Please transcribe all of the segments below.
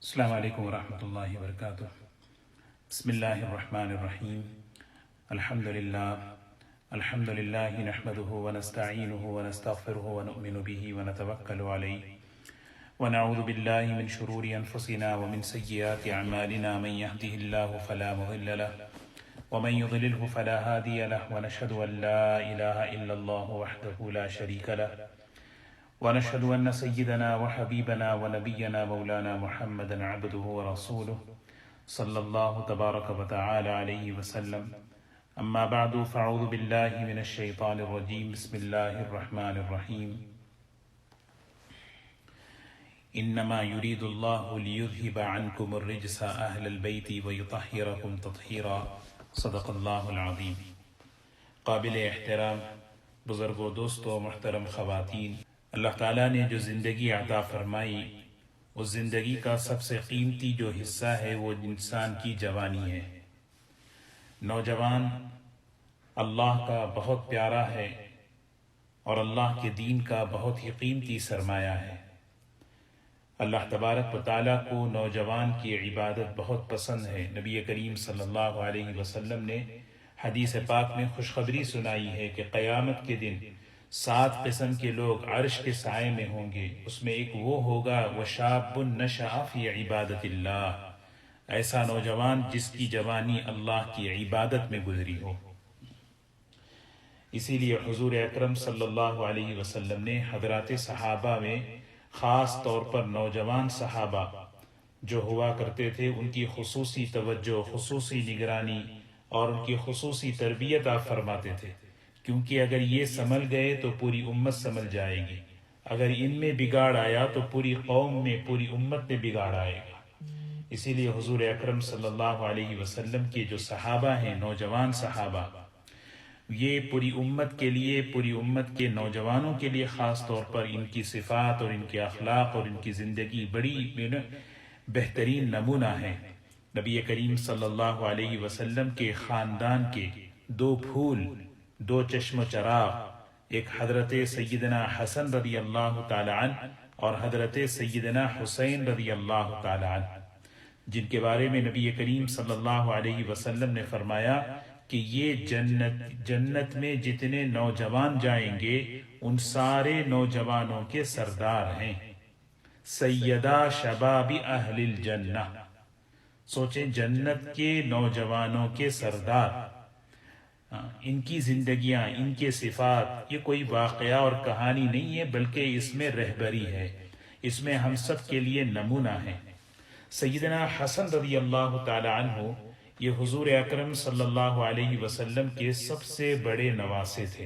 السلام علیکم ورحمۃ اللہ وبرکاتہ۔ بسم اللہ الرحمن الرحیم۔ الحمد للہ نحمده ونستعینه ونستغفره ونؤمن به ونتوکل علیہ ونعوذ باللہ من شرور انفسنا ومن سیئات اعمالنا، من يهده اللہ فلا مضل له ومن يضلله فلا هادی له، ونشهد ان لا الہ الا اللہ وحدہ لا شریک له، ونشهد أن سيدنا وحبيبنا ونبينا مولانا محمدا عبده ورسوله صلى الله تبارك وتعالى عليه وسلم. أما بعد، فأعوذ بالله من الشيطان الرجيم. بسم الله الرحمن الرحيم. إنما يريد الله ليذهب عنكم الرجس أهل البيت ويطهركم تطهيرا. صدق الله العظيم. قابل احترام بزرگوں، دوستوں، محترم خواتین، اللہ تعالیٰ نے جو زندگی عطا فرمائی، اس زندگی کا سب سے قیمتی جو حصہ ہے وہ انسان کی جوانی ہے۔ نوجوان اللہ کا بہت پیارا ہے اور اللہ کے دین کا بہت ہی قیمتی سرمایہ ہے۔ اللہ تبارک و تعالیٰ کو نوجوان کی عبادت بہت پسند ہے۔ نبی کریم صلی اللہ علیہ وسلم نے حدیث پاک میں خوشخبری سنائی ہے کہ قیامت کے دن 7 قسم کے لوگ عرش کے سائے میں ہوں گے۔ اس میں ایک وہ ہوگا وَشَابٌ نَشَأَ فِي عِبَادَةِ اللَّهِ، ایسا نوجوان جس کی جوانی اللہ کی عبادت میں گزری ہو۔ اسی لیے حضور اکرم صلی اللہ علیہ وسلم نے حضرات صحابہ میں خاص طور پر نوجوان صحابہ جو ہوا کرتے تھے، ان کی خصوصی توجہ، خصوصی نگرانی اور ان کی خصوصی تربیت آپ فرماتے تھے، کیونکہ اگر یہ سنبھل گئے تو پوری امت سنبھل جائے گی، اگر ان میں بگاڑ آیا تو پوری قوم میں، پوری امت میں بگاڑ آئے گا۔ اسی لیے حضور اکرم صلی اللہ علیہ وسلم کے جو صحابہ ہیں، نوجوان صحابہ، یہ پوری امت کے لیے، پوری امت کے نوجوانوں کے لیے خاص طور پر ان کی صفات اور ان کے اخلاق اور ان کی زندگی بڑی بہترین نمونہ ہے۔ نبی کریم صلی اللہ علیہ وسلم کے خاندان کے 2 پھول، 2 چشم و چراغ، ایک حضرت سیدنا حسن رضی اللہ تعالی عنہ اور حضرت سیدنا حسین رضی اللہ تعالی عنہ، جن کے بارے میں نبی کریم صلی اللہ علیہ وسلم نے فرمایا کہ یہ جنت میں جتنے نوجوان جائیں گے ان سارے نوجوانوں کے سردار ہیں، سیدہ شباب اہل الجنہ۔ سوچیں، جنت کے نوجوانوں کے سردار، ان کی زندگیاں، ان کے صفات، یہ کوئی واقعہ اور کہانی نہیں ہے، بلکہ اس میں رہبری ہے، اس میں ہم سب کے لیے نمونہ ہے۔ سیدنا حسن رضی اللہ تعالی عنہ یہ حضور اکرم صلی اللہ علیہ وسلم کے سب سے بڑے نواسے تھے،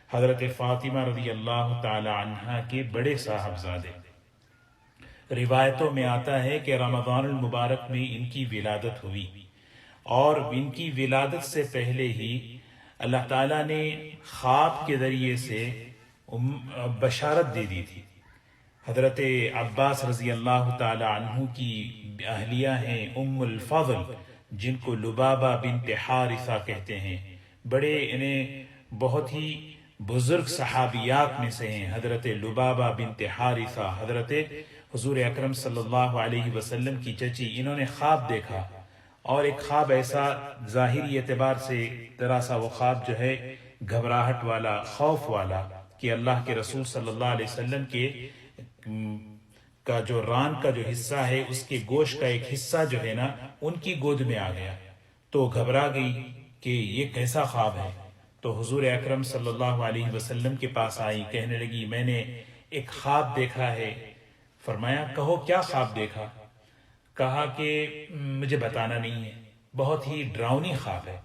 حضرت فاطمہ رضی اللہ تعالی عنہ کے بڑے صاحبزادے۔ روایتوں میں آتا ہے کہ رمضان المبارک میں ان کی ولادت ہوئی، اور ان کی ولادت سے پہلے ہی اللہ تعالیٰ نے خواب کے ذریعے سے بشارت دے دی تھی۔ حضرت عباس رضی اللہ تعالی عنہ کی اہلیہ ہیں ام الفضل، جن کو لبابہ بنت حارثہ کہتے ہیں، بڑے انہیں بہت ہی بزرگ صحابیات میں سے ہیں۔ حضرت لبابہ بنت حارثہ حضرت حضور اکرم صلی اللہ علیہ وسلم کی چچی، انہوں نے خواب دیکھا، اور ایک خواب ایسا ظاہری اعتبار سے ذرا سا وہ خواب جو ہے گھبراہٹ والا، خوف والا، کہ اللہ کے رسول صلی اللہ علیہ وسلم کے کا جو ران کا جو حصہ ہے، اس کے گوشت کا ایک حصہ جو ہے نا ان کی گود میں آ گیا، تو گھبرا گئی کہ یہ کیسا خواب ہے۔ تو حضور اکرم صلی اللہ علیہ وسلم کے پاس آئی، کہنے لگی میں نے ایک خواب دیکھا ہے۔ فرمایا کہو کیا خواب دیکھا؟ کہا کہ مجھے بتانا نہیں ہے، بہت ہی ڈراؤنی خواب ہے۔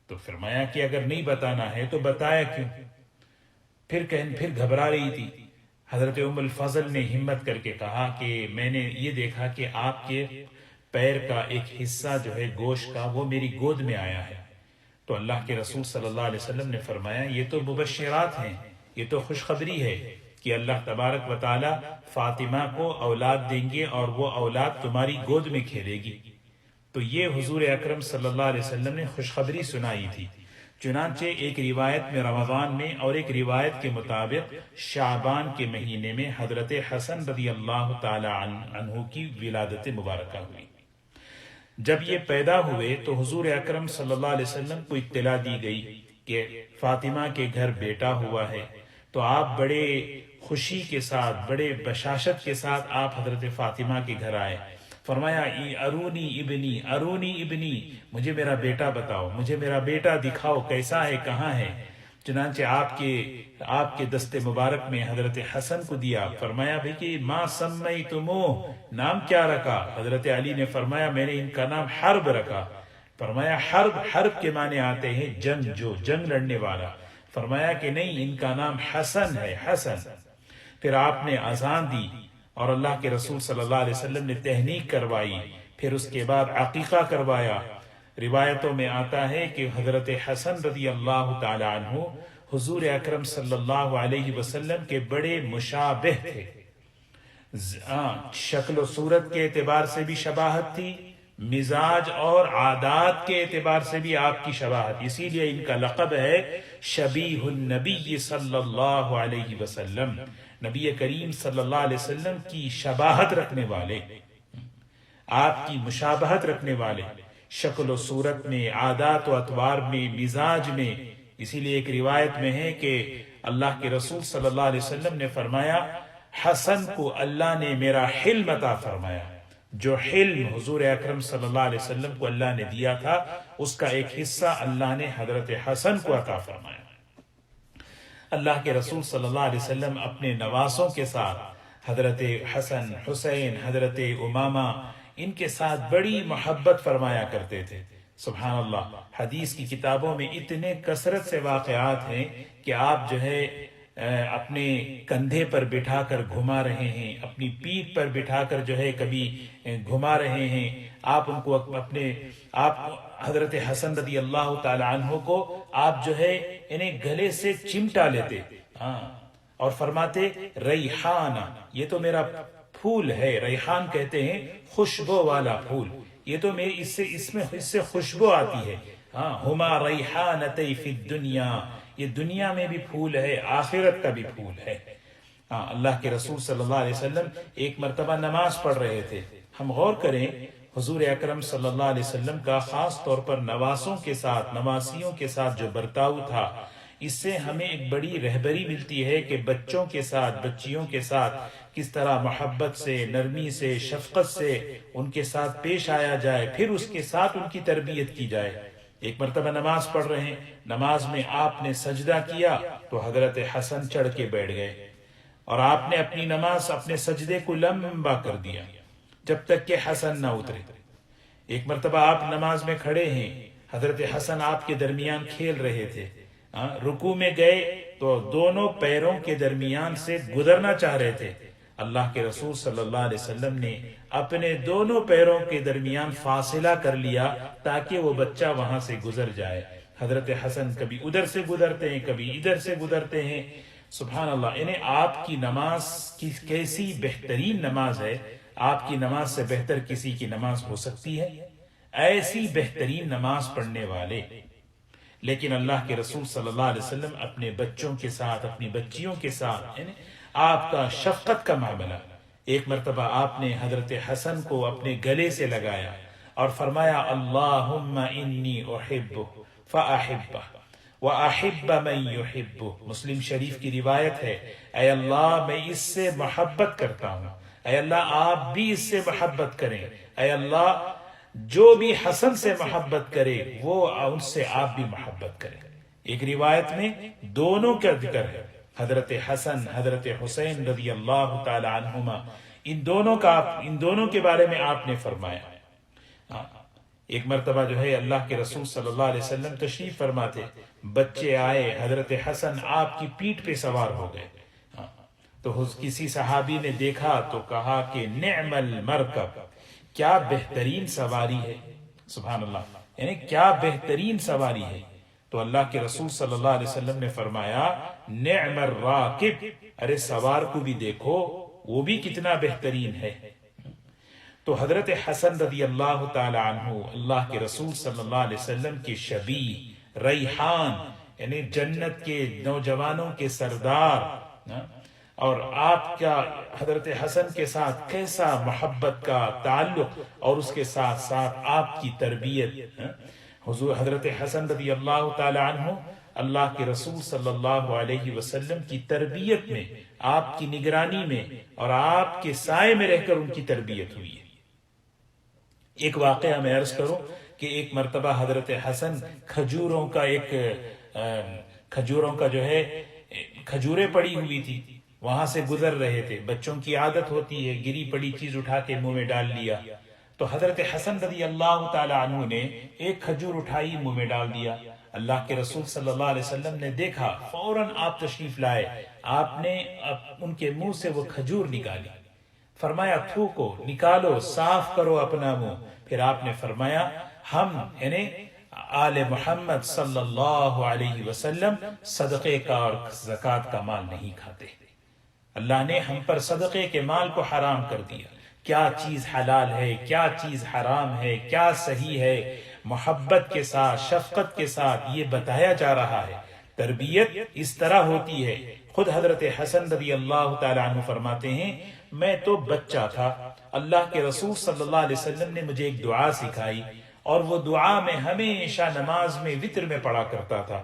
تو فرمایا کہ اگر نہیں بتانا ہے تو بتایا کیوں؟ پھر گھبرا رہی تھی۔ حضرت ام الفضل نے ہمت کر کے کہا کہ میں نے یہ دیکھا کہ آپ کے پیر کا ایک حصہ جو ہے گوشت کا، وہ میری گود میں آیا ہے۔ تو اللہ کے رسول صلی اللہ علیہ وسلم نے فرمایا یہ تو مبشرات ہیں، یہ تو خوشخبری ہے کہ اللہ تبارک و تعالی فاطمہ کو اولاد دیں گے اور وہ اولاد تمہاری گود میں کھیلے گی۔ تو یہ حضور اکرم صلی اللہ علیہ وسلم نے خوشخبری سنائی تھی۔ چنانچہ ایک روایت میں رمضان میں اور ایک روایت کے مطابق شعبان کے مہینے میں حضرت حسن رضی اللہ تعالی عنہ کی ولادت مبارکہ ہوئی۔ جب یہ پیدا ہوئے تو حضور اکرم صلی اللہ علیہ وسلم کو اطلاع دی گئی کہ فاطمہ کے گھر بیٹا ہوا ہے، تو آپ بڑے خوشی کے ساتھ، بڑے بشاشت کے ساتھ آپ حضرت فاطمہ کے گھر آئے۔ فرمایا ارونی ابنی، ارونی ابنی، مجھے میرا بیٹا بتاؤ، مجھے میرا بیٹا دکھاؤ، کیسا ہے، کہاں ہے۔ چنانچہ آپ کے دست مبارک میں حضرت حسن کو دیا۔ فرمایا بھئی کہ ما سمیتموہ، نام کیا رکھا؟ حضرت علی نے فرمایا میں نے ان کا نام حرب رکھا۔ فرمایا حرب کے معنی آتے ہیں جنگ، جو جنگ لڑنے والا۔ فرمایا کہ نہیں، ان کا نام حسن ہے، حسن۔ پھر آپ نے اذان دی اور اللہ کے رسول صلی اللہ علیہ وسلم نے تہنیک کروائی، پھر اس کے بعد عقیقہ کروایا۔ روایتوں میں آتا ہے کہ حضرت حسن رضی اللہ تعالی عنہ حضور اکرم صلی اللہ علیہ وسلم کے بڑے مشابہ تھے، شکل و صورت کے اعتبار سے بھی شباہت تھی، مزاج اور عادات کے اعتبار سے بھی آپ کی شباہت، اسی لیے ان کا لقب ہے شبیہ النبی صلی اللہ علیہ وسلم، نبی کریم صلی اللہ علیہ وسلم کی شباہت رکھنے والے، آپ کی مشابہت رکھنے والے، شکل و صورت میں، عادات و اطوار میں، مزاج میں۔ اسی لیے ایک روایت میں ہے کہ اللہ کے رسول صلی اللہ علیہ وسلم نے فرمایا حسن کو اللہ نے میرا حلم عطا فرمایا، جو حلم حضور اکرم صلی اللہ علیہ وسلم کو اللہ نے دیا تھا اس کا ایک حصہ اللہ نے حضرت حسن کو عطا فرمایا۔ اللہ کے رسول صلی اللہ علیہ وسلم اپنے نواسوں کے ساتھ، حضرت حسن، حسین، حضرت امامہ، ان کے ساتھ بڑی محبت فرمایا کرتے تھے۔ سبحان اللہ، حدیث کی کتابوں میں اتنے کثرت سے واقعات ہیں کہ آپ جو ہے اپنے کندھے پر بٹھا کر گھما رہے ہیں، اپنی پیٹھ پر بٹھا کر جو ہے کبھی گھما رہے ہیں، آپ ان کو آپ حضرت حسن رضی اللہ تعالی عنہ کو آپ جو ہے انہیں گلے سے چمٹا لیتے اور فرماتے ریحانہ، یہ تو میرا پھول ہے۔ ریحان کہتے ہیں خوشبو والا پھول، یہ تو میری اس سے خوشبو آتی ہے۔ ہما ریحانتی فی الدنیا، یہ دنیا میں بھی پھول ہے، آخرت کا بھی پھول ہے۔ اللہ کے رسول صلی اللہ علیہ وسلم ایک مرتبہ نماز پڑھ رہے تھے۔ ہم غور کریں حضور اکرم صلی اللہ علیہ وسلم کا خاص طور پر نواسوں کے ساتھ، نواسیوں کے ساتھ جو برتاؤ تھا، اس سے ہمیں ایک بڑی رہبری ملتی ہے کہ بچوں کے ساتھ، بچیوں کے ساتھ کس طرح محبت سے، نرمی سے، شفقت سے ان کے ساتھ پیش آیا جائے، پھر اس کے ساتھ ان کی تربیت کی جائے۔ ایک مرتبہ نماز پڑھ رہے ہیں، نماز میں آپ نے سجدہ کیا تو حضرت حسن چڑھ کے بیٹھ گئے اور آپ نے اپنی نماز، اپنے سجدے کو لمبا کر دیا جب تک کہ حسن نہ اترے۔ ایک مرتبہ آپ نماز میں کھڑے ہیں، حضرت حسن آپ کے درمیان کھیل رہے تھے، رکوع میں گئے تو دونوں پیروں کے درمیان سے گزرنا چاہ رہے تھے۔ اللہ کے رسول صلی اللہ علیہ وسلم نے اپنے دونوں پیروں کے درمیان فاصلہ کر لیا تاکہ وہ بچہ وہاں سے گزر جائے۔ حضرت حسن کبھی ادھر سے گزرتے ہیں، کبھی ادھر سے گزرتے ہیں۔ سبحان اللہ، انہیں آپ کی نماز کی کیسی بہترین نماز ہے، آپ کی نماز سے بہتر کسی کی نماز ہو سکتی ہے؟ ایسی بہترین نماز پڑھنے والے، لیکن اللہ کے رسول صلی اللہ علیہ وسلم اپنے بچوں کے ساتھ، اپنی بچیوں کے ساتھ آپ کا شفقت کا معاملہ۔ ایک مرتبہ آپ نے حضرت حسن کو اپنے گلے سے لگایا اور فرمایا اللہم انی احبہ فاحبہ واحب من یحبہ۔ مسلم شریف کی روایت ہے، اے اللہ میں اس سے محبت کرتا ہوں، اے اللہ آپ بھی اس سے محبت کریں، اے اللہ جو بھی حسن سے محبت کرے وہ ان سے آپ بھی محبت کریں۔ ایک روایت میں دونوں کا ذکر ہے، حضرت حسن، حضرت حسین رضی اللہ تعالی عنہما، ان دونوں کے بارے میں آپ نے فرمایا۔ ایک مرتبہ جو ہے اللہ کے رسول صلی اللہ علیہ وسلم تشریف فرماتے، بچے آئے، حضرت حسن آپ کی پیٹھ پہ سوار ہو گئے تو کسی صحابی نے دیکھا تو کہا کہ نعم المرکب، کیا بہترین سواری ہے۔ سبحان اللہ، یعنی کیا بہترین سواری ہے۔ تو اللہ کے رسول صلی اللہ علیہ وسلم نے فرمایا نعم الراکب، ارے سوار کو بھی دیکھو وہ بھی کتنا بہترین ہے۔ تو حضرت حسن رضی اللہ تعالی عنہ اللہ کے رسول صلی اللہ علیہ وسلم کے شبیہ، ریحان یعنی جنت کے نوجوانوں کے سردار، اور آپ کا حضرت حسن کے ساتھ کیسا محبت کا تعلق، اور اس کے ساتھ ساتھ آپ کی تربیت. حضور حضرت حسن رضی اللہ تعالی عنہ اللہ کے رسول صلی اللہ علیہ وسلم کی تربیت میں، آپ کی نگرانی میں اور آپ کے سائے میں رہ کر ان کی تربیت ہوئی ہے. ایک واقعہ میں عرض کروں کہ ایک مرتبہ حضرت حسن کھجوروں کا جو ہے کھجوریں پڑی ہوئی تھی، وہاں سے گزر رہے تھے. بچوں کی عادت ہوتی ہے گری پڑی چیز اٹھا کے منہ میں ڈال لیا، تو حضرت حسن رضی اللہ تعالی عنہ نے ایک کھجور اٹھائی منہ میں ڈال دیا. اللہ کے رسول صلی اللہ علیہ وسلم نے دیکھا، فوراً آپ تشریف لائے، آپ نے ان کے منہ سے وہ کھجور نکالی، فرمایا تھوکو، نکالو، صاف کرو اپنا منہ. پھر آپ نے فرمایا ہم یعنی آل محمد صلی اللہ علیہ وسلم صدقے کا اور زکوٰۃ کا مال نہیں کھاتے. اللہ نے ہم پر صدقے کے مال کو حرام کر دیا. کیا چیز حلال ہے، کیا چیز حرام ہے، کیا صحیح ہے، محبت کے ساتھ شفقت کے ساتھ یہ بتایا جا رہا ہے. تربیت اس طرح ہوتی ہے. خود حضرت حسن رضی اللہ تعالی عنہ فرماتے ہیں میں تو بچہ تھا، اللہ کے رسول صلی اللہ علیہ وسلم نے مجھے ایک دعا سکھائی، اور وہ دعا میں ہمیشہ نماز میں وتر میں پڑھا کرتا تھا.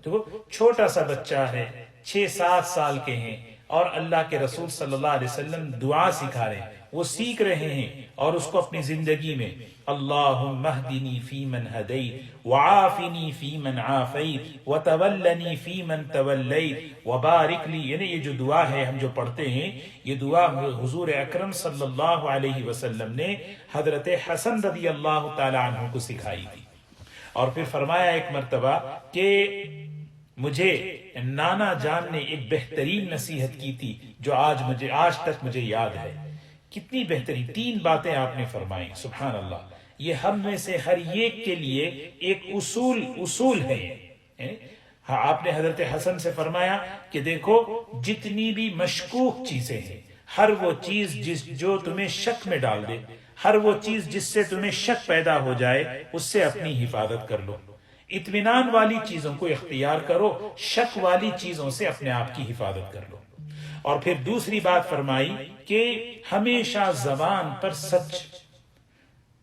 تو چھوٹا سا بچہ ہے، 6-7 سال کے ہیں، اور اللہ کے رسول صلی اللہ علیہ وسلم دعا سکھا رہے ہیں، وہ سیکھ رہے ہیں اور اس کو اپنی زندگی میں اللہم اہدنی فی من ہدیت وعافنی فی من عافیت وتولنی فی من تولیت وبارک لی، یعنی یہ جو دعا ہے ہم جو پڑھتے ہیں، یہ دعا حضور اکرم صلی اللہ علیہ وسلم نے حضرت حسن رضی اللہ تعالی عنہ کو سکھائی تھی. اور پھر فرمایا ایک مرتبہ کہ مجھے نانا جان نے ایک بہترین نصیحت کی تھی جو آج تک مجھے یاد ہے. کتنی بہترین 3 باتیں آپ نے فرمائی، سبحان اللہ. یہ ہم میں سے ہر ایک کے لیے ایک اصول ہے. آپ نے حضرت حسن سے فرمایا کہ دیکھو جتنی بھی مشکوک چیزیں ہیں، ہر وہ چیز جو تمہیں شک میں ڈال دے، ہر وہ چیز جس سے تمہیں شک پیدا ہو جائے، اس سے اپنی حفاظت کر لو. اطمینان والی چیزوں کو اختیار کرو، شک والی چیزوں سے اپنے آپ کی حفاظت کر لو. اور پھر دوسری بات فرمائی کہ ہمیشہ زبان پر سچ،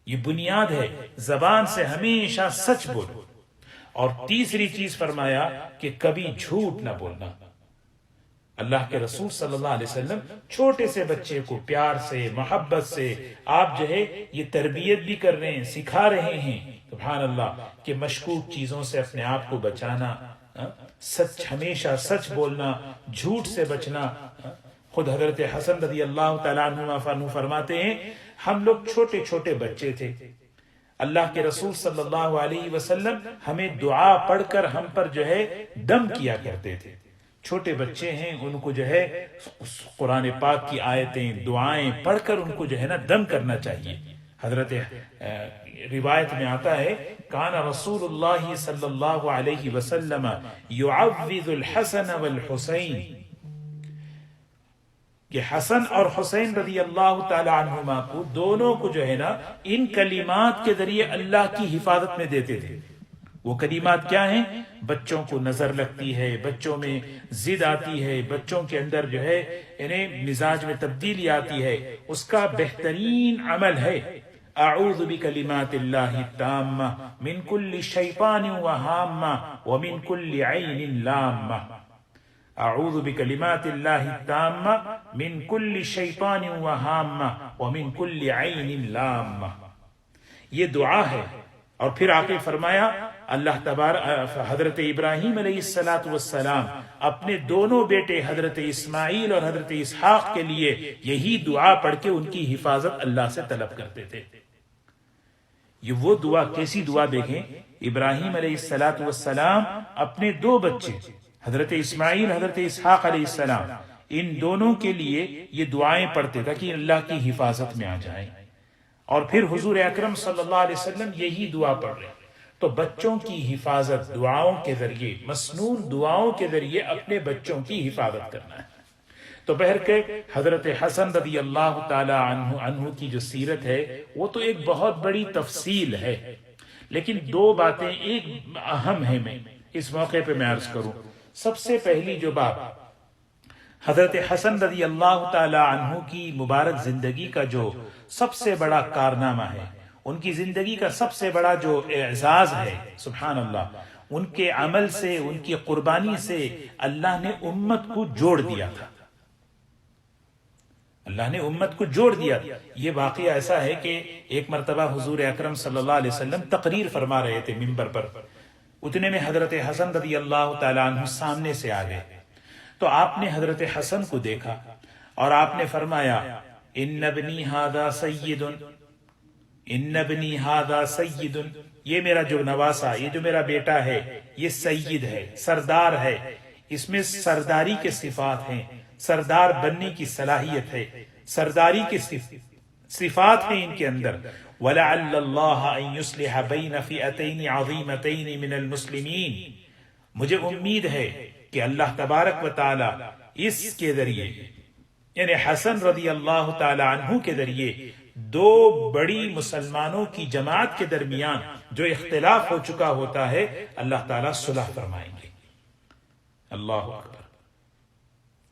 یہ بنیاد ہے، زبان سے ہمیشہ سچ بولو. اور تیسری چیز فرمایا کہ کبھی جھوٹ نہ بولنا. اللہ کے رسول صلی اللہ علیہ وسلم چھوٹے سے بچے کو پیار سے محبت سے آپ جو ہے یہ تربیت بھی کر رہے ہیں، سکھا رہے ہیں، سبحان اللہ، کہ مشکوک چیزوں سے اپنے آپ کو بچانا، سچ، ہمیشہ سچ بولنا، جھوٹ سے بچنا. خود حضرت حسن رضی اللہ تعالیٰ عنہ فرماتے ہیں ہم لوگ چھوٹے چھوٹے بچے تھے، اللہ کے رسول صلی اللہ علیہ وسلم ہمیں دعا پڑھ کر ہم پر جو ہے دم کیا کرتے تھے. چھوٹے بچے ہیں، ان کو جو ہے قرآن پاک کی آیتیں دعائیں پڑھ کر ان کو جو ہے نا دم کرنا چاہیے. حضرت روایت میں آتا ہے کان رسول اللہ صلی اللہ علیہ وسلم یعوذ الحسن والحسین، کہ حسن اور حسین رضی اللہ تعالی عنہما کو دونوں کو جو ہے نا ان کلمات کے ذریعے اللہ کی حفاظت میں دیتے تھے. وہ کلمات کیا ہیں؟ بچوں کو نظر لگتی ہے، بچوں میں ضد آتی ہے، بچوں کے اندر جو ہے انہیں مزاج میں تبدیلی آتی ہے، اس کا بہترین عمل ہے اعوذ بکلمات اللہ التامہ من کل شیطان وہامہ ومن کل عین لامہ. اعوذ بکلمات اللہ التامہ من کل شیطان وہامہ ومن کل عین لامہ. یہ دعا ہے. اور پھر آگے فرمایا اللہ تبارک حضرت ابراہیم علیہ السلام اپنے دونوں بیٹے حضرت اسماعیل اور حضرت اسحاق کے لیے یہی دعا پڑھ کے ان کی حفاظت اللہ سے طلب کرتے تھے. یہ وہ دعا، کیسی دعا دیکھیں، ابراہیم علیہ السلام اپنے 2 بچے حضرت اسماعیل حضرت اسحاق علیہ السلام ان دونوں کے لیے یہ دعائیں پڑھتے تاکہ اللہ کی حفاظت میں آ جائیں. اور پھر حضور اکرم صلی اللہ علیہ وسلم یہی دعا پڑھ رہے. تو بچوں کی حفاظت دعاؤں کے ذریعے، مسنون دعاؤں کے ذریعے اپنے بچوں کی حفاظت کرنا ہے. تو بہر کے حضرت حسن رضی اللہ تعالی عنہ کی جو سیرت ہے وہ تو ایک بہت بڑی تفصیل ہے، لیکن دو باتیں ایک اہم ہیں، میں اس موقع پہ میں عرض کروں۔ سب سے پہلی جو بات، حضرت حسن رضی اللہ تعالی عنہ کی مبارک زندگی کا جو سب سے بڑا کارنامہ ہے، ان کی زندگی کا سب سے بڑا جو اعزاز ہے، سبحان اللہ، ان کے عمل سے، ان کی قربانی سے اللہ نے امت کو جوڑ دیا تھا، اللہ نے امت کو جوڑ دیا۔ یہ واقعہ ایسا ہے کہ ایک مرتبہ حضور اکرم صلی اللہ علیہ وسلم تقریر فرما رہے تھے ممبر پر، اتنے میں حضرت حسن رضی اللہ تعالیٰ عنہ سامنے سے آ گئے، تو آپ نے حضرت حسن کو دیکھا اور آپ نے فرمایا ان ابنی ھذا سید، ان ابنی ھذا سید، یہ میرا جو نواسا، یہ جو میرا بیٹا ہے، یہ سید ہے، سردار ہے، اس میں سرداری کے صفات ہیں، سردار بننے کی صلاحیت ہے، سرداری کی صفات ہیں ان کے اندر۔ وَلَعَلَّ اللَّهَ أَن يُصْلِحَ بَيْنَ فِئَتَيْنِ عَظِيمَتَيْنِ مِنَ الْمُسْلِمِينَ، مجھے امید ہے کہ اللہ تبارک و تعالی اس کے ذریعے، یعنی حسن رضی اللہ تعالی عنہ کے ذریعے، دو بڑی مسلمانوں کی جماعت کے درمیان جو اختلاف ہو چکا ہوتا ہے، اللہ تعالیٰ صلح فرمائیں گے۔ اللہ اکبر،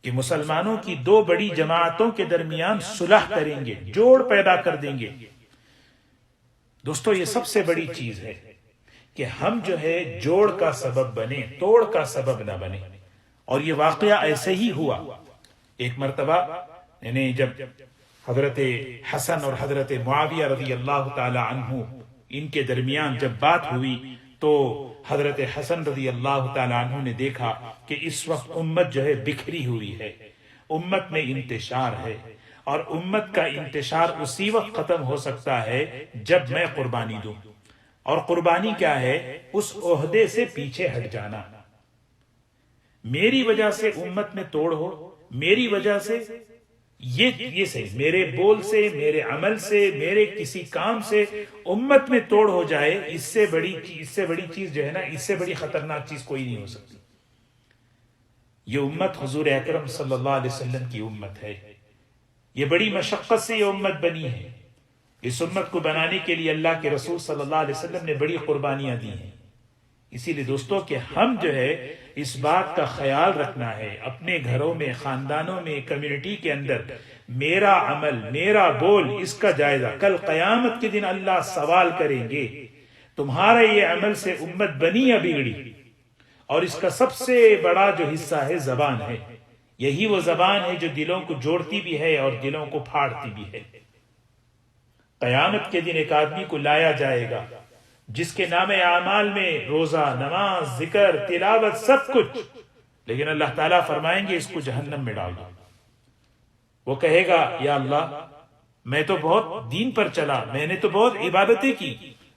کہ مسلمانوں کی دو بڑی جماعتوں کے درمیان صلح کریں گے، جوڑ پیدا کر دیں گے۔ دوستو، یہ سب سے بڑی چیز ہے کہ ہم جو ہے جوڑ کا سبب بنے، توڑ کا سبب نہ بنے، اور یہ واقعہ ایسے ہی ہوا۔ ایک مرتبہ یعنی جب حضرت حسن اور حضرت معاویہ رضی اللہ تعالی عنہ ان کے درمیان جب بات ہوئی، تو حضرت حسن رضی اللہ تعالی عنہ نے دیکھا کہ اس وقت امت جو ہے بکھری ہوئی ہے، امت میں انتشار ہے، اور امت کا انتشار اسی وقت ختم ہو سکتا ہے جب میں قربانی دوں، اور قربانی کیا ہے؟ اس عہدے سے پیچھے ہٹ جانا۔ میری وجہ سے امت میں توڑ ہو، میری وجہ سے یہ صحیح، میرے بول سے، میرے عمل سے، میرے کسی کام سے امت میں توڑ ہو جائے، اس سے بڑی چیز جو ہے نا، اس سے بڑی خطرناک چیز کوئی نہیں ہو سکتی۔ یہ امت حضور اکرم صلی اللہ علیہ وسلم کی امت ہے، یہ بڑی مشقت سے یہ امت بنی ہے، اس امت کو بنانے کے لیے اللہ کے رسول صلی اللہ علیہ وسلم نے بڑی قربانیاں دی ہیں۔ اسی لیے دوستو کہ ہم جو ہے اس بات کا خیال رکھنا ہے، اپنے گھروں میں، خاندانوں میں، کمیونٹی کے اندر، میرا عمل، میرا بول، اس کا جائزہ کل قیامت کے دن اللہ سوال کریں گے، تمہارا یہ عمل سے امت بنی یا بگڑی؟ اور اس کا سب سے بڑا جو حصہ ہے زبان ہے، یہی وہ زبان ہے جو دلوں کو جوڑتی بھی ہے اور دلوں کو پھاڑتی بھی ہے۔ قیامت کے دن ایک آدمی کو لایا جائے گا جس کے نام اعمال میں روزہ، نماز، ذکر، تلاوت، سب کچھ، لیکن اللہ تعالیٰ فرمائیں گے اس کو جہنم میں ڈال دو۔ وہ کہے گا یا اللہ میں تو بہت دین پر چلا، میں نے تو بہت عبادتیں کی۔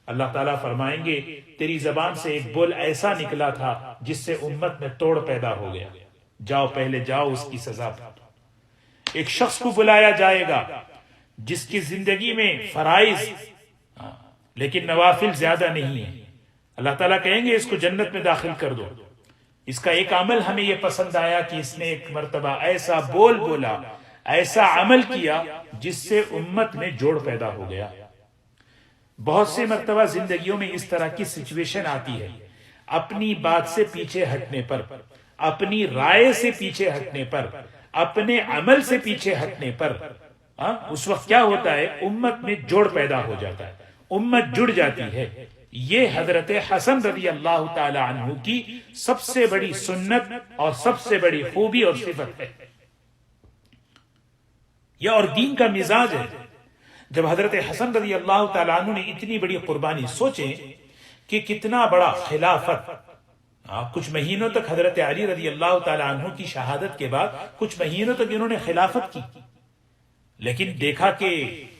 اللہ تعالیٰ فرمائیں گے تیری زبان سے ایک بول ایسا نکلا تھا جس سے امت میں توڑ پیدا ہو گیا، جاؤ پہلے جاؤ اس کی سزا پاؤ۔ ایک شخص کو بلایا جائے گا جس کی زندگی میں فرائض لیکن نوافل زیادہ نہیں ہے، اللہ تعالیٰ کہیں گے اس کو جنت میں داخل کر دو۔ اس کا ایک عمل ہمیں یہ پسند آیا کہ اس نے ایک مرتبہ ایسا بول بولا، ایسا عمل کیا جس سے امت میں جوڑ پیدا ہو گیا۔ بہت سے مرتبہ زندگیوں میں اس طرح کی سچویشن آتی ہے، اپنی بات سے پیچھے ہٹنے پر، اپنی رائے سے پیچھے ہٹنے پر، اپنے عمل سے پیچھے ہٹنے پر، اس وقت کیا ہوتا ہے؟ امت میں جوڑ پیدا ہو جاتا ہے، امت جڑ جاتی ہے۔ یہ حضرت حسن رضی اللہ تعالی عنہ کی سب سے بڑی سنت اور سب سے بڑی خوبی اور صفت ہے، یہ اور دین کا مزاج ہے۔ جب حضرت حسن رضی اللہ تعالیٰ عنہ نے اتنی بڑی قربانی، سوچیں کہ کتنا بڑا خلافت، کچھ مہینوں تک حضرت علی رضی اللہ تعالیٰ عنہ کی شہادت کے بعد کچھ مہینوں تک انہوں نے خلافت کی، لیکن دیکھا کہ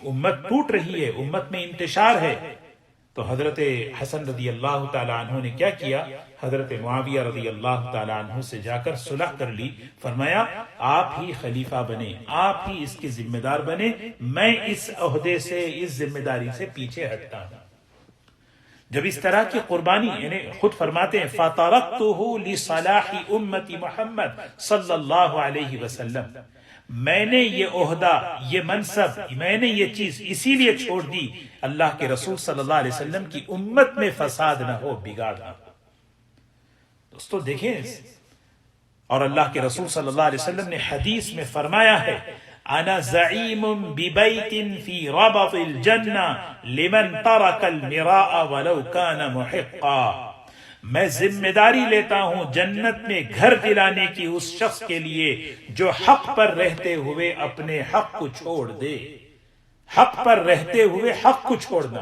امت ٹوٹ رہی ہے، امت میں انتشار ہے، تو حضرت حسن رضی اللہ تعالیٰ عنہ نے کیا کیا؟ حضرت معاویہ رضی اللہ تعالیٰ عنہ سے جا کر صلح کر لی، فرمایا آپ ہی خلیفہ بنے، آپ ہی اس کے ذمہ دار بنے، میں اس عہدے سے، اس ذمہ داری سے پیچھے ہٹتا ہوں۔ جب اس طرح کی قربانی، یعنی خود فرماتے ہیں فَتَرَكْتُهُ لِصَلَاحِ أُمَّةِ محمد صلی اللہ علیہ وسلم، میں نے یہ عہدہ، یہ منصب، میں نے یہ چیز اسی لیے چھوڑ دی اللہ کے رسول صلی اللہ علیہ وسلم کی امت میں فساد نہ ہو، بگاڑ نہ ہو۔ دوستو دیکھیں، اور اللہ کے رسول صلی اللہ علیہ وسلم نے حدیث میں فرمایا ہے، انا زعیم ببیت فی ربط الجنہ لمن ترک المراء ولو کان محقا، میں ذمہ داری لیتا ہوں جنت میں گھر دلانے کی اس شخص کے لیے جو حق پر رہتے ہوئے اپنے حق کو چھوڑ دے۔ حق پر رہتے ہوئے حق کو چھوڑنا،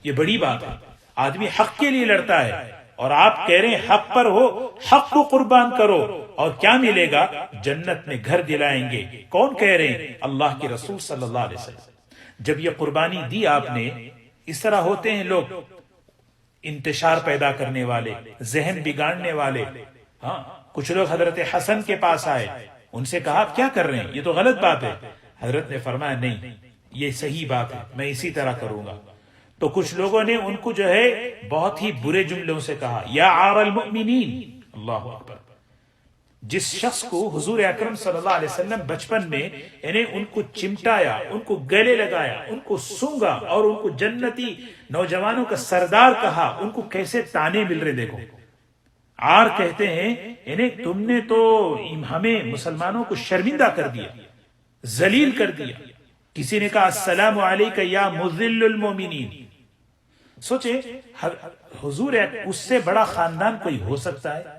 یہ بڑی بات ہے۔ آدمی حق کے لیے لڑتا ہے اور آپ کہہ رہے ہیں حق پر ہو، حق کو قربان کرو، اور کیا ملے گا؟ جنت میں گھر دلائیں گے۔ کون کہہ رہے ہیں؟ اللہ کے رسول صلی اللہ علیہ وسلم۔ جب یہ قربانی دی آپ نے، اس طرح ہوتے ہیں لوگ انتشار پیدا کرنے والے، ذہن بگاڑنے والے۔ ہاں، کچھ لوگ حضرت حسن کے پاس آئے، ان سے کہا آپ کیا کر رہے ہیں، یہ تو غلط بات ہے۔ حضرت نے فرمایا نہیں، یہ صحیح بات ہے، میں اسی طرح کروں گا۔ تو کچھ لوگوں نے ان کو جو ہے بہت ہی برے جملوں سے کہا، یا عار المؤمنین، اللہ اکبر۔ جس شخص کو حضور اکرم صلی اللہ علیہ وسلم بچپن میں یعنی ان کو چمٹایا، ان کو گلے لگایا، ان کو سونگا اور ان کو جنتی نوجوانوں کا سردار کہا، ان کو کیسے تانے مل رہے دیکھو۔ عار کہتے ہیں یعنی تم نے تو ہمیں مسلمانوں کو شرمندہ کر دیا، ذلیل کر دیا۔ کسی نے کہا السلام علیک یا مذل المومنین۔ سوچیں حضور اس سے بڑا خاندان کوئی ہو سکتا ہے؟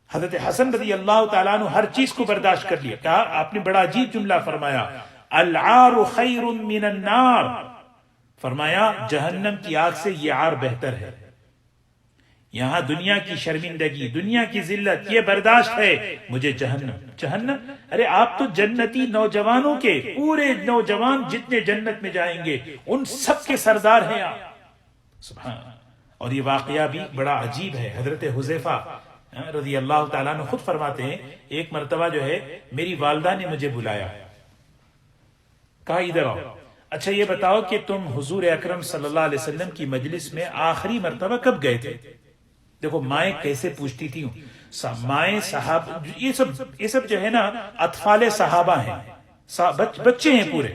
حضرت حسن رضی اللہ تعالیٰ عنہ ہر چیز کو برداشت کر لیا۔ کہا آپ نے بڑا عجیب جملہ فرمایا، العار خیر من النار، فرمایا جہنم کی آگ سے یہ عار بہتر ہے۔ یہاں دنیا کی شرمندگی، دنیا کی ذلت یہ برداشت ہے، مجھے جہنم۔ ارے آپ تو جنتی نوجوانوں کے، پورے نوجوان جتنے جنت میں جائیں گے ان سب کے سردار ہیں آپ، سبحان۔ اور یہ واقعہ بھی بڑا عجیب ہے۔ حضرت حذیفہ رضی اللہ تعالیٰ عنہ خود فرماتے ہیں، ایک مرتبہ جو ہے میری والدہ نے مجھے بلایا، کہا ادھر آؤ، اچھا یہ بتاؤ کہ تم حضور اکرم صلی اللہ علیہ وسلم کی مجلس میں آخری مرتبہ کب گئے تھے؟ دیکھو مائیں کیسے پوچھتی تھی، مائیں صحابہ، یہ سب جو ہے نا اطفال صحابہ ہیں، بچے ہیں پورے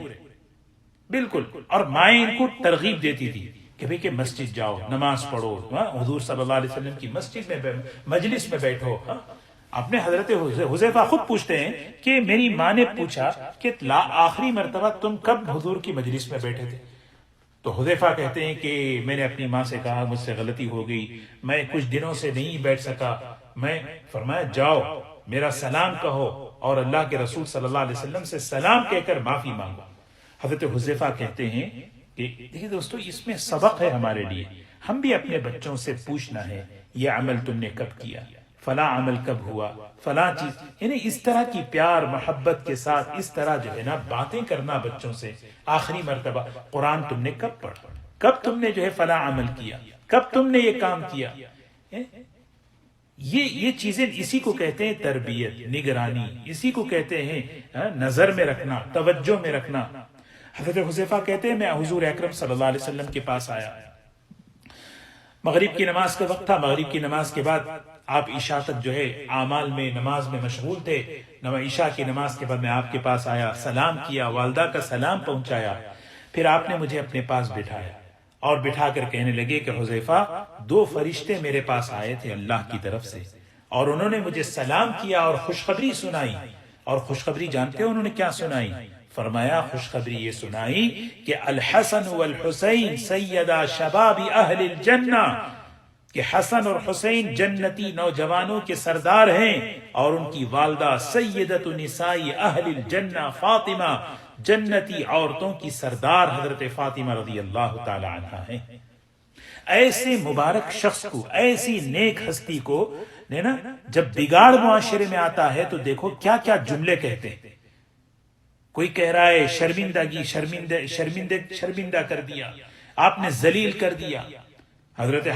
بالکل، اور مائیں ان کو ترغیب دیتی تھی کہ بھئی کہ مسجد جاؤ، نماز پڑھو، حضور صلی اللہ علیہ وسلم کی مسجد میں مجلس میں بیٹھو۔ اپنے حضرت حذیفہ خود پوچھتے ہیں کہ میری ماں نے پوچھا کہ آخری مرتبہ تم کب حضور کی مجلس میں بیٹھے تھے؟ تو حذیفہ کہتے ہیں کہ میں نے اپنی ماں سے کہا مجھ سے غلطی ہو گئی، میں کچھ دنوں سے نہیں بیٹھ سکا۔ میں فرمایا جاؤ میرا سلام کہو اور اللہ کے رسول صلی اللہ علیہ وسلم سے سلام کہہ کر معافی مانگو۔ حضرت حذیفہ کہتے ہیں کہ دیکھیں دوستو، اس میں سبق ہے ہمارے لیے، ہم بھی اپنے بچوں سے پوچھنا ہے یہ عمل تم نے کب کیا، فلاں عمل کب ہوا، فلاں چیز، یعنی اس طرح کی پیار محبت کے ساتھ اس طرح جو ہے نا باتیں کرنا بچوں سے۔ آخری مرتبہ قرآن تم نے کب پڑھا، کب تم نے جو ہے فلاں عمل کیا، کب تم نے یہ کام کیا۔ یہ چیزیں اسی کو کہتے ہیں تربیت، نگرانی، اسی کو کہتے ہیں نظر میں رکھنا، توجہ میں رکھنا۔ حضرت حذیفہ کہتے ہیں میں حضور اکرم صلی اللہ علیہ وسلم کے پاس آیا، مغرب کی نماز کا وقت تھا، مغرب کی نماز کے بعد آپ عشاء تک جو ہے اعمال میں نماز میں مشغول تھے۔ عشاء کی نماز کے بعد میں آپ کے پاس آیا، سلام کیا، والدہ کا سلام پہنچایا، پھر آپ نے مجھے اپنے پاس بٹھایا اور بٹھا کر کہنے لگے کہ حذیفہ 2 فرشتے میرے پاس آئے تھے اللہ کی طرف سے، اور انہوں نے مجھے سلام کیا اور خوشخبری سنائی۔ اور خوشخبری جانتے ہو انہوں نے کیا سنائی؟ فرمایا خوشخبری یہ سنائی کہ الحسن والحسین سیدا شباب اہل الجنہ، کہ حسن اور حسین جنتی نوجوانوں کے سردار ہیں، اور ان کی والدہ سیدۃ نساء اہل الجنہ فاطمہ، جنتی عورتوں کی سردار حضرت فاطمہ رضی اللہ تعالی عنہا ہیں۔ ایسے مبارک شخص کو، ایسی نیک ہستی کو نا جب بگاڑ معاشرے میں آتا ہے تو دیکھو کیا کیا جملے کہتے ہیں۔ کوئی کہہ رہا ہے شرمندگی، شرمندہ کر دیا، آپ نے ذلیل کر دیا۔ حضرت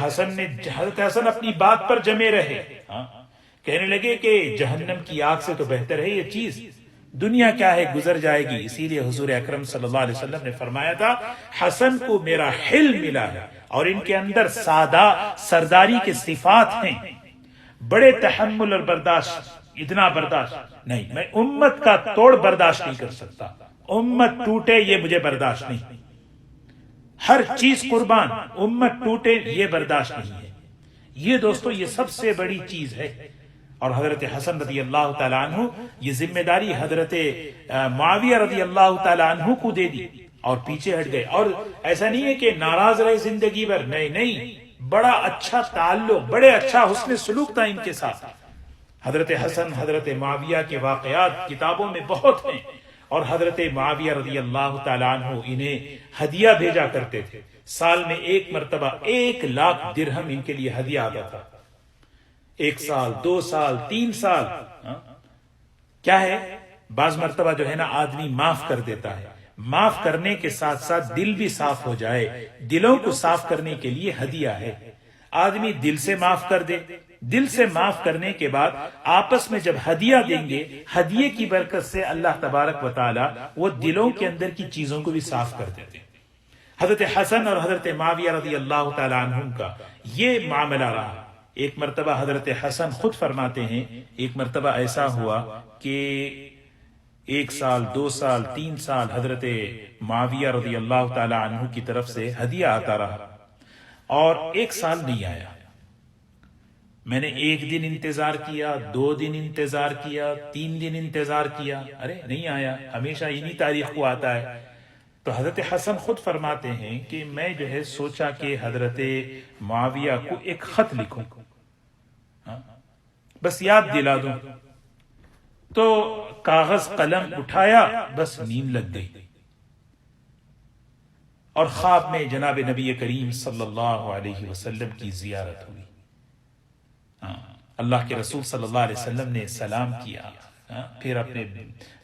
حسن اپنی بات پر جمے رہے، کہنے لگے کہ جہنم کی آگ سے تو بہتر ہے یہ چیز، دنیا کیا ہے گزر جائے گی۔ اسی لیے حضور اکرم صلی اللہ علیہ وسلم نے فرمایا تھا حسن کو میرا حلم ملا ہے، اور ان کے اندر سرداری کے صفات ہیں، بڑے تحمل اور برداشت اتنا برداشت نہیں، میں امت کا توڑ برداشت نہیں کر سکتا، امت ٹوٹے یہ مجھے برداشت نہیں، ہر چیز قربان، امت ٹوٹے یہ برداشت نہیں ہے۔ یہ دوستو یہ سب سے بڑی چیز ہے۔ اور حضرت حسن رضی اللہ تعالیٰ عنہ یہ ذمہ داری حضرت معاویہ رضی اللہ تعالیٰ عنہ کو دے دی اور پیچھے ہٹ گئے، اور ایسا نہیں ہے کہ ناراض رہے زندگی بھر، نہیں، بڑا اچھا تعلق، بڑے اچھا حسن سلوک تھا ان کے ساتھ۔ حضرت حسن حضرت معاویہ کے واقعات کتابوں میں بہت ہیں، اور حضرت معاویہ رضی اللہ تعالیٰ عنہ انہیں ہدیہ بھیجا کرتے تھے، سال میں ایک مرتبہ 1,00,000 درہم ان کے لیے ہدیہ آتا تھا، 1 سال 2 سال 3 سال۔ کیا ہے، بعض مرتبہ جو ہے نا آدمی معاف کر دیتا ہے، معاف کرنے کے ساتھ ساتھ دل بھی صاف ہو جائے، دلوں کو صاف کرنے کے لیے ہدیہ ہے، آدمی دل سے معاف کر دے، دل سے معاف کرنے کے بعد آپس میں جب ہدیہ دیں گے، ہدیے کی برکت سے اللہ تبارک و تعالی وہ دلوں کے اندر کی چیزوں کو بھی صاف کر دیتے ہیں۔ حضرت حسن اور حضرت معاویہ رضی اللہ تعالی عنہم کا یہ معاملہ رہا۔ ایک مرتبہ حضرت حسن خود فرماتے ہیں، ایک مرتبہ ایسا ہوا کہ 1 سال 2 سال 3 سال حضرت معاویہ رضی اللہ تعالی عنہ کی طرف سے ہدیہ آتا رہا، اور 1 سال نہیں آیا۔ میں نے 1 دن انتظار کیا، 2 دن انتظار کیا، 3 دن انتظار کیا، ارے نہیں آیا، ہمیشہ انہی تاریخ کو آتا ہے۔ تو حضرت حسن خود فرماتے ہیں کہ میں جو ہے سوچا کہ حضرت معاویہ کو ایک خط لکھوں، بس یاد دلا دوں، تو کاغذ قلم اٹھایا، بس نیند لگ گئی، اور خواب میں جناب نبی کریم صلی اللہ علیہ وسلم کی زیارت ہوئی۔ اللہ کے رسول صلی اللہ علیہ وسلم نے سلام کیا، پھر اپنے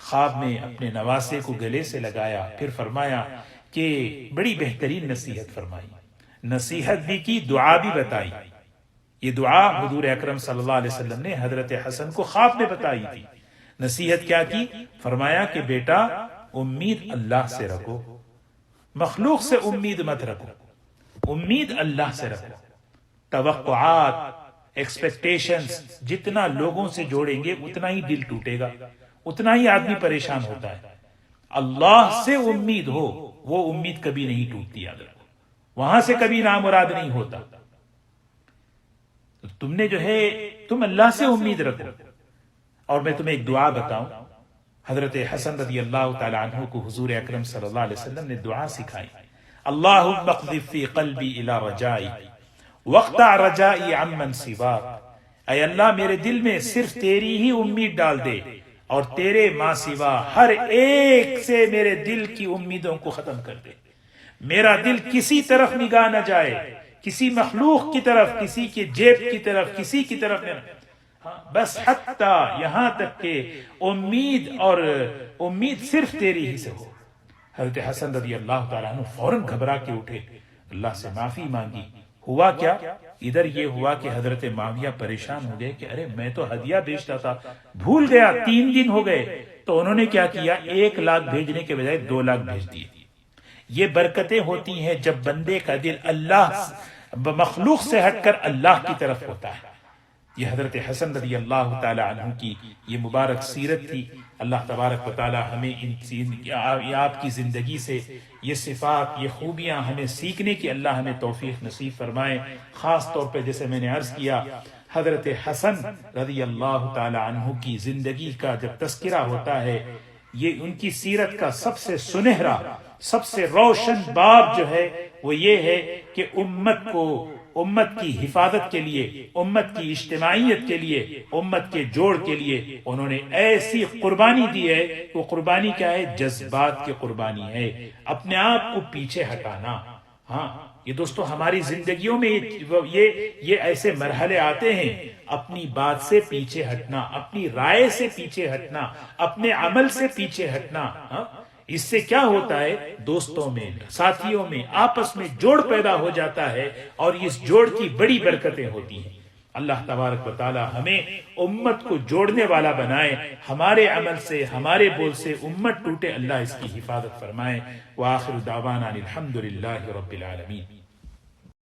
خواب میں اپنے نواسے کو گلے سے لگایا، پھر فرمایا کہ بڑی بہترین نصیحت فرمائی، نصیحت بھی کی، دعا بھی بتائی۔ یہ دعا حضور اکرم صلی اللہ علیہ وسلم نے حضرت حسن کو خواب میں بتائی تھی۔ نصیحت کیا کی؟ فرمایا کہ بیٹا امید اللہ سے رکھو، مخلوق سے امید مت رکھو، امید اللہ سے رکھو۔ توقعات، ایکسپیکٹیشنز جتنا لوگوں سے جوڑیں گے اتنا ہی دل ٹوٹے گا، اتنا ہی آدمی پریشان ہوتا ہے۔ اللہ سے امید ہو، وہ امید کبھی نہیں ٹوٹتی، یاد رکھو، وہاں سے کبھی نامراد نہیں ہوتا۔ تم نے جو ہے تم اللہ سے امید رکھو۔ اور میں تمہیں ایک دعا بتاؤں، حضرت حسن رضی اللہ تعالی عنہ کو حضور اکرم صلی اللہ علیہ وسلم نے دعا سکھائی، اللہم اقذف فی قلبی الی رجائی واقطع رجائی عمن سواک، اے اللہ میرے دل میں صرف تیری ہی امید ڈال دے، اور تیرے ماں سوا ہر ایک سے میرے دل کی امیدوں کو ختم کر دے، میرا دل کسی طرف نگاہ نہ جائے، کسی مخلوق کی طرف، کسی کے جیب کی طرف، کسی کی طرف نہ، بس حتیٰ یہاں تک کہ امید صرف تیری ہی سے ہو۔ حضرت حسن رضی اللہ تعالیٰ عنہ فوراً گھبرا کے اٹھے، اللہ سے معافی مانگی۔ ہوا کیا؟ ادھر یہ ہوا کہ حضرت معاویہ پریشان ہو گئے کہ ارے میں تو ہدیہ بھیجتا تھا، بھول گیا، 3 دن ہو گئے۔ تو انہوں نے کیا کیا، 1,00,000 بھیجنے کے بجائے 2,00,000 بھیج دیے۔ یہ برکتیں ہوتی ہیں جب بندے کا دل اللہ مخلوق سے ہٹ کر اللہ کی طرف ہوتا ہے۔ یہ حضرت حسن رضی اللہ تعالی عنہ کی یہ مبارک سیرت تھی۔ اللہ تبارک و تعالی ہمیں آپ کی زندگی سے یہ صفات، یہ خوبیاں ہمیں سیکھنے کی اللہ ہمیں توفیق نصیب فرمائے۔ خاص طور پہ جیسے میں نے عرض کیا، حضرت حسن رضی اللہ تعالی عنہ کی زندگی کا جب تذکرہ ہوتا ہے، یہ ان کی سیرت کا سب سے سنہرا، سب سے روشن باب جو ہے وہ یہ ہے کہ امت کی حفاظت کے لیے، امت کی اجتماعیت کے لیے، امت کے جوڑ کے لیے انہوں نے ایسی قربانی دی ہے۔ وہ قربانی کیا ہے؟ جذبات کی قربانی ہے، اپنے آپ کو پیچھے ہٹانا۔ ہاں یہ دوستو ہماری زندگیوں میں یہ ایسے مرحلے آتے ہیں، اپنی بات سے پیچھے ہٹنا، اپنی رائے سے پیچھے ہٹنا، اپنے عمل سے پیچھے ہٹنا۔ اس سے کیا ہوتا ہے؟ دوستوں میں، ساتھیوں میں، آپس میں جوڑ پیدا ہو جاتا ہے، اور اس جوڑ کی بڑی برکتیں ہوتی ہیں۔ اللہ تبارک و تعالی ہمیں امت کو جوڑنے والا بنائے، ہمارے عمل سے، ہمارے بول سے امت ٹوٹے، اللہ اس کی حفاظت فرمائے۔ وآخر دعوانا الحمد للہ رب العالمین۔